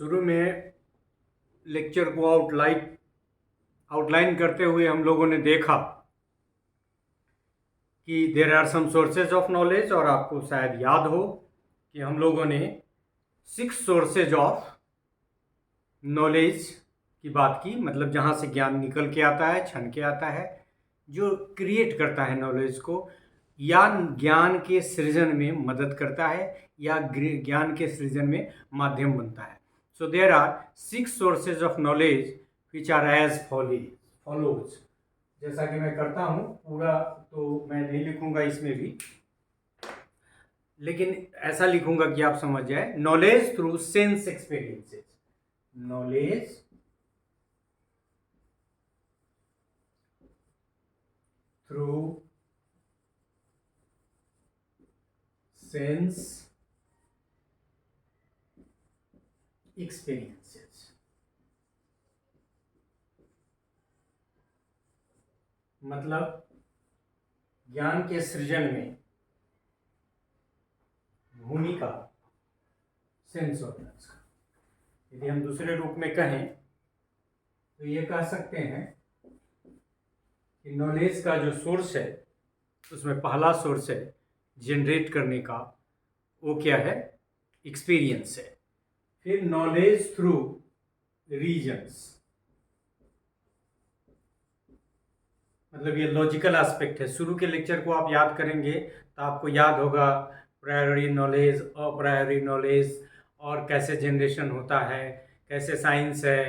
शुरू में लेक्चर को आउटलाइन करते हुए हम लोगों ने देखा कि there are some sources of knowledge, और आपको शायद याद हो कि हम लोगों ने 6 सोर्सेज ऑफ नॉलेज की बात की, मतलब जहाँ से ज्ञान निकल के आता है, छन के आता है, जो क्रिएट करता है नॉलेज को, या ज्ञान के सृजन में मदद करता है, या ज्ञान के सृजन में माध्यम बनता है। So there are 6 sources of knowledge which are as follows. जैसा कि मैं करता हूँ, पूरा तो मैं नहीं लिखूंगा इसमें भी, लेकिन ऐसा लिखूंगा कि आप समझ जाए। Knowledge through sense experiences, knowledge through sense experiences, मतलब ज्ञान के सृजन में भूमिका सेंस ऑर्गन्स का। यदि हम दूसरे रूप में कहें तो ये कह सकते हैं कि नॉलेज का जो सोर्स है, उसमें पहला सोर्स है जनरेट करने का, वो क्या है? एक्सपीरियंस है। फिर नॉलेज थ्रू रीजन्स, मतलब ये लॉजिकल एस्पेक्ट है। शुरू के लेक्चर को आप याद करेंगे तो आपको याद होगा प्रायोरी नॉलेज, अप्रायोरी नॉलेज, और कैसे जनरेशन होता है, कैसे साइंस है,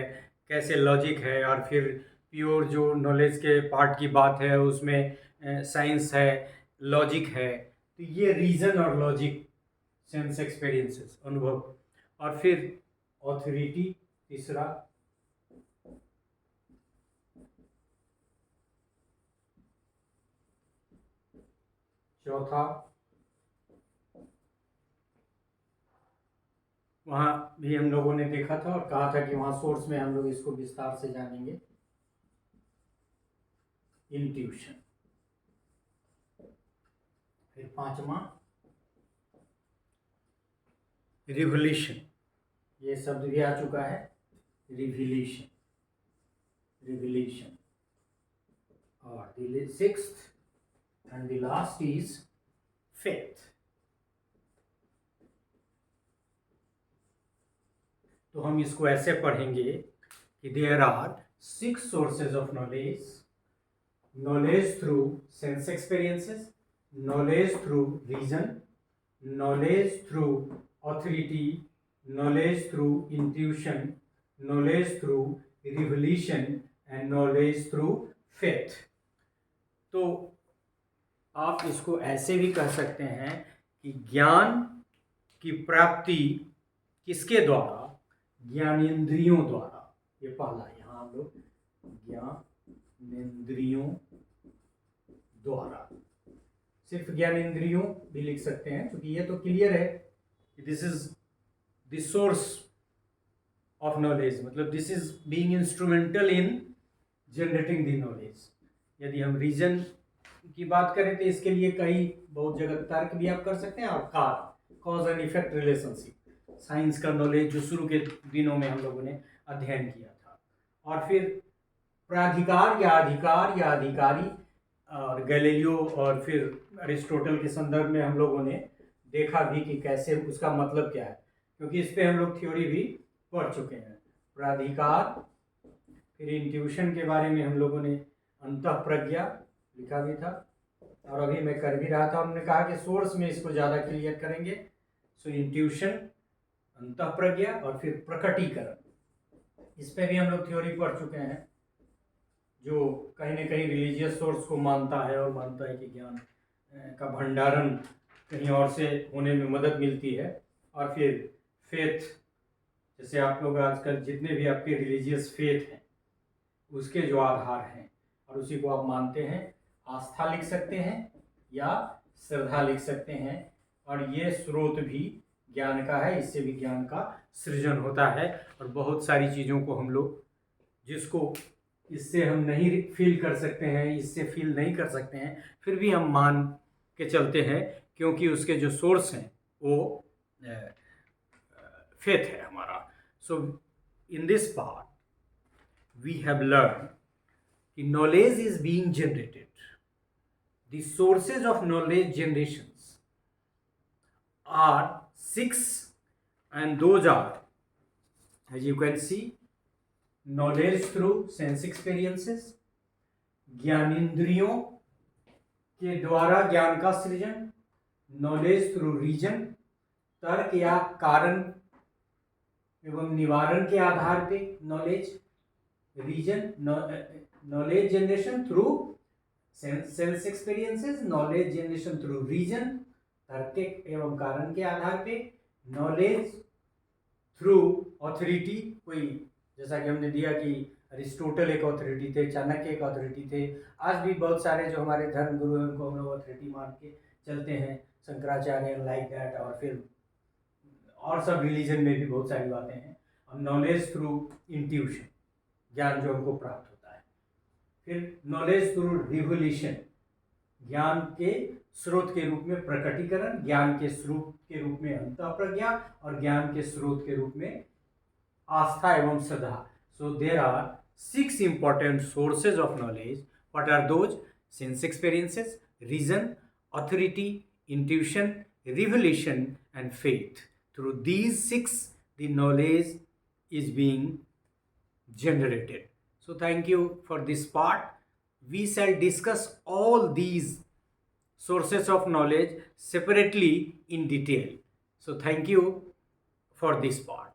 कैसे लॉजिक है, और फिर प्योर जो नॉलेज के पार्ट की बात है उसमें साइंस है, लॉजिक है। तो ये रीजन और लॉजिक, सेंस एक्सपीरियंसेस, अनुभव, और फिर ऑथोरिटी तीसरा, चौथा, वहाँ भी हम लोगों ने देखा था और कहा था कि वहाँ सोर्स में हम लोग इसको विस्तार से जानेंगे, इंट्यूशन। फिर पांचवा रिवोल्यूशन, ये शब्द भी आ चुका है, रिवोल्यूशन, रिवोल्यूशन। और the sixth and the last is faith. तो हम इसको ऐसे पढ़ेंगे कि there are 6 sources of knowledge, knowledge through sense experiences, knowledge through reason, knowledge through authority, knowledge through intuition, knowledge through revelation, and knowledge through faith। तो आप इसको ऐसे भी कह सकते हैं कि ज्ञान की प्राप्ति किसके द्वारा? ज्ञानेंद्रियों द्वारा। ये पहला, यहाँ हम लोग ज्ञानेंद्रियों द्वारा, सिर्फ ज्ञानेंद्रियों भी लिख सकते हैं, क्योंकि ये तो क्लियर है कि this is the source of knowledge, मतलब this is being instrumental in generating the knowledge. यदि हम रीजन की बात करें तो इसके लिए कई बहुत जगह तर्क भी आप कर सकते हैं, और cause and effect relationship, science का नॉलेज जो शुरू के दिनों में हम लोगों ने अध्ययन किया था। और फिर प्राधिकार या अधिकार या अधिकारी, और गैलीलियो और फिर अरिस्टोटल के संदर्भ में हम लोगों ने देखा भी कि कैसे उसका मतलब क्या है, क्योंकि इस पे हम लोग थ्योरी भी पढ़ चुके हैं। प्राधिकार, फिर इंट्यूशन के बारे में हम लोगों ने अंतःप्रज्ञा लिखा भी था, और अभी मैं कर भी रहा था। हमने कहा कि सोर्स में इसको ज़्यादा क्लियर करेंगे। सो इंट्यूशन, अंतःप्रज्ञा, और फिर प्रकटीकरण, इस पे भी हम लोग थ्योरी पढ़ चुके हैं, जो कहीं ना कहीं रिलीजियस सोर्स को मानता है और मानता है कि ज्ञान का भंडारण कहीं और से होने में मदद मिलती है। और फिर फेथ, जैसे आप लोग आजकल जितने भी आपके रिलीजियस फेथ हैं उसके जो आधार हैं और उसी को आप मानते हैं, आस्था लिख सकते हैं या श्रद्धा लिख सकते हैं। और ये स्रोत भी ज्ञान का है, इससे भी ज्ञान का सृजन होता है। और बहुत सारी चीज़ों को हम लोग, जिसको इससे हम नहीं फील कर सकते हैं, इससे फील नहीं कर सकते हैं, फिर भी हम मान के चलते हैं, क्योंकि उसके जो सोर्स हैं वो फेथ है हमारा। So in this part, we have learned that knowledge is being generated. The sources of knowledge generations are 6, and those are, as you can see, knowledge through sense experiences, ज्ञानेंद्रियों के द्वारा ज्ञान का सृजन, knowledge through reason, तर्क या कारण एवं निवारण के आधार पे knowledge, reason, knowledge generation through sense experiences, knowledge generation through reason, तर्क एवं कारण के आधार पे, नॉलेज थ्रू ऑथोरिटी, कोई जैसा कि हमने दिया कि अरिस्टोटल एक ऑथोरिटी थे, चाणक्य एक ऑथोरिटी थे, आज भी बहुत सारे जो हमारे धर्म गुरु हैं उनको हम लोग ऑथोरिटी मान के चलते हैं, शंकराचार्य लाइक दैट, और फिर और सब रिलीजन में भी बहुत सारी बातें हैं। और नॉलेज थ्रू इंट्यूशन, ज्ञान जो हमको प्राप्त होता है। फिर नॉलेज थ्रू रिवोल्यूशन, ज्ञान के स्रोत के रूप में प्रकटीकरण, ज्ञान के स्रोत के रूप में अंतःप्रज्ञा, और ज्ञान के स्रोत के रूप में आस्था एवं श्रद्धा। So there are 6 important sources of knowledge. What are those? Sense experiences, reason, authority, intuition, revelation, and faith. Through these 6, the knowledge is being generated. So thank you for this part. We shall discuss all these sources of knowledge separately in detail. So thank you for this part.